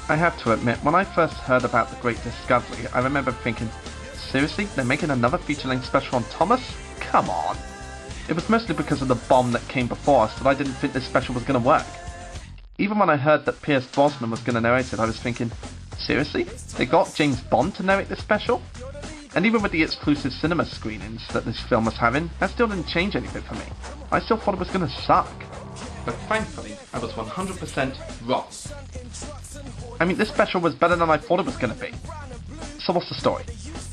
I have to admit, when I first heard about the Great Discovery, I remember thinking, seriously, they're making another feature-length special on Thomas? Come on! It was mostly because of the bomb that came before us that I didn't think this special was going to work. Even when I heard that Pierce Brosnan was going to narrate it, I was thinking, seriously? They got James Bond to narrate this special? And even with the exclusive cinema screenings that this film was having, that still didn't change anything for me. I still thought it was going to suck. But thankfully, I was 100% wrong. I mean, this special was better than I thought it was going to be. So what's the story?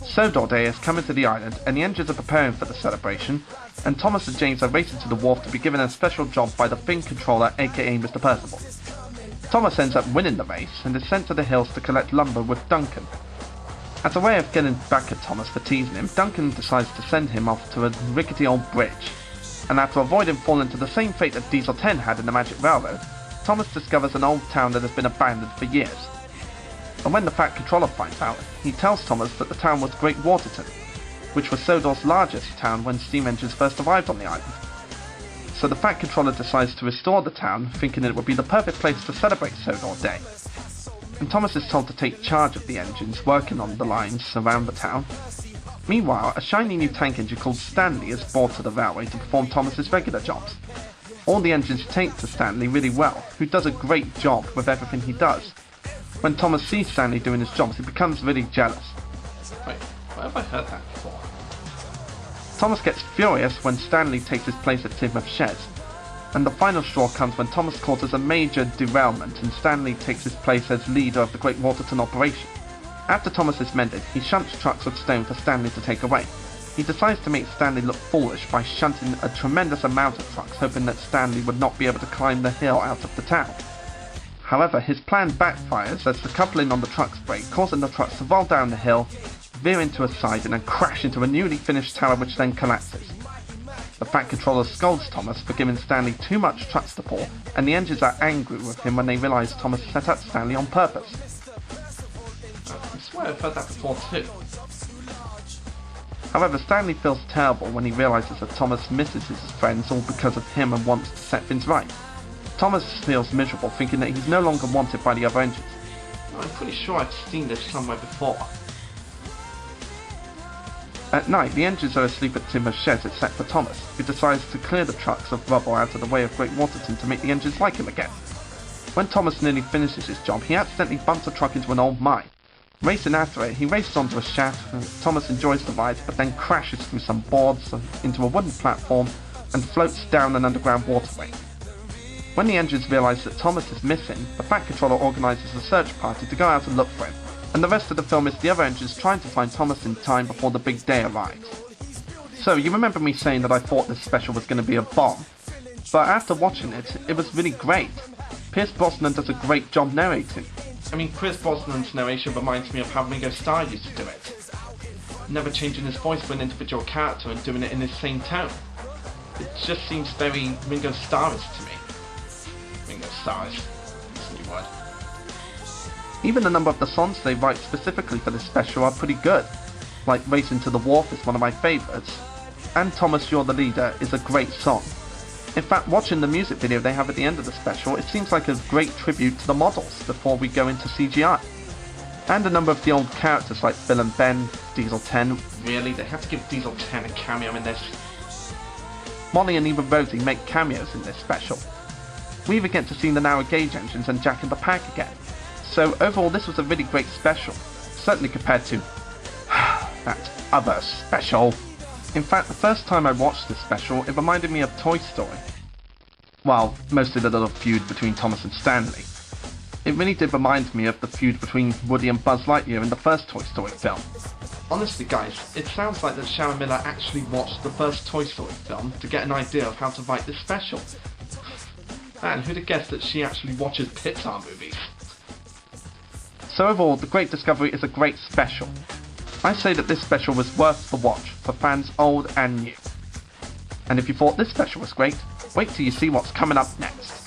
Sodor Day is coming to the island, and the engines are preparing for the celebration, and Thomas and James are racing to the wharf to be given a special job by the Thing Controller, aka Mr. Percival. Thomas ends up winning the race, and is sent to the hills to collect lumber with Duncan. As a way of getting back at Thomas for teasing him, Duncan decides to send him off to a rickety old bridge, and after avoiding falling to the same fate that Diesel 10 had in the Magic Railroad, Thomas discovers an old town that has been abandoned for years. And when the Fat Controller finds out, he tells Thomas that the town was Great Waterton, which was Sodor's largest town when steam engines first arrived on the island. So the Fat Controller decides to restore the town, thinking it would be the perfect place to celebrate Sodor Day. And Thomas is told to take charge of the engines working on the lines around the town. Meanwhile, a shiny new tank engine called Stanley is brought to the railway to perform Thomas's regular jobs. All the engines take to Stanley really well, who does a great job with everything he does. When Thomas sees Stanley doing his jobs, he becomes really jealous. Wait, where have I heard that before? Thomas gets furious when Stanley takes his place at Tidmouth Sheds, and the final straw comes when Thomas causes a major derailment and Stanley takes his place as leader of the Great Waterton operation. After Thomas is mended, he shunts trucks of stone for Stanley to take away. He decides to make Stanley look foolish by shunting a tremendous amount of trucks, hoping that Stanley would not be able to climb the hill out of the town. However, his plan backfires as the coupling on the trucks break, causing the trucks to roll down the hill, veer into a side, and then crash into a newly finished tower which then collapses. The Fat Controller scolds Thomas for giving Stanley too much trucks to pull, and the engines are angry with him when they realise Thomas set up Stanley on purpose. I swear I've heard that before too. However, Stanley feels terrible when he realises that Thomas misses his friends all because of him and wants to set things right. Thomas feels miserable, thinking that he's no longer wanted by the other engines. I'm pretty sure I've seen this somewhere before. At night, the engines are asleep at Tidmouth Sheds except for Thomas, who decides to clear the trucks of rubble out of the way of Great Waterton to make the engines like him again. When Thomas nearly finishes his job, he accidentally bumps a truck into an old mine. Racing after it, he races onto a shaft, and Thomas enjoys the ride, but then crashes through some boards into a wooden platform and floats down an underground waterway. When the engines realise that Thomas is missing, the Fat Controller organises a search party to go out and look for him, and the rest of the film is the other engines trying to find Thomas in time before the big day arrives. So, you remember me saying that I thought this special was going to be a bomb, but after watching it, it was really great. Pierce Brosnan does a great job narrating. I mean, Pierce Brosnan's narration reminds me of how Ringo Starr used to do it. Never changing his voice for an individual character and doing it in his same tone. It just seems very Ringo Starr-ish to me. Ringo Starr-ish. That's a new word. Even a number of the songs they write specifically for this special are pretty good. Like Racing to the Wharf is one of my favourites, and Thomas You're the Leader is a great song. In fact, watching the music video they have at the end of the special, it seems like a great tribute to the models before we go into CGI. And a number of the old characters like Bill and Ben, Diesel 10, really, they have to give Diesel 10 a cameo in this. Molly and even Rosie make cameos in this special. We even get to see the narrow gauge engines and Jack in the Pack again. So overall this was a really great special, certainly compared to that other special. In fact, the first time I watched this special, it reminded me of Toy Story. Well, mostly the little feud between Thomas and Stanley. It really did remind me of the feud between Woody and Buzz Lightyear in the first Toy Story film. Honestly guys, it sounds like that Sharon Miller actually watched the first Toy Story film to get an idea of how to write this special. Man, who'd have guessed that she actually watches Pixar movies? So overall, The Great Discovery is a great special. I say that this special was worth the watch for fans old and new. And if you thought this special was great, wait till you see what's coming up next.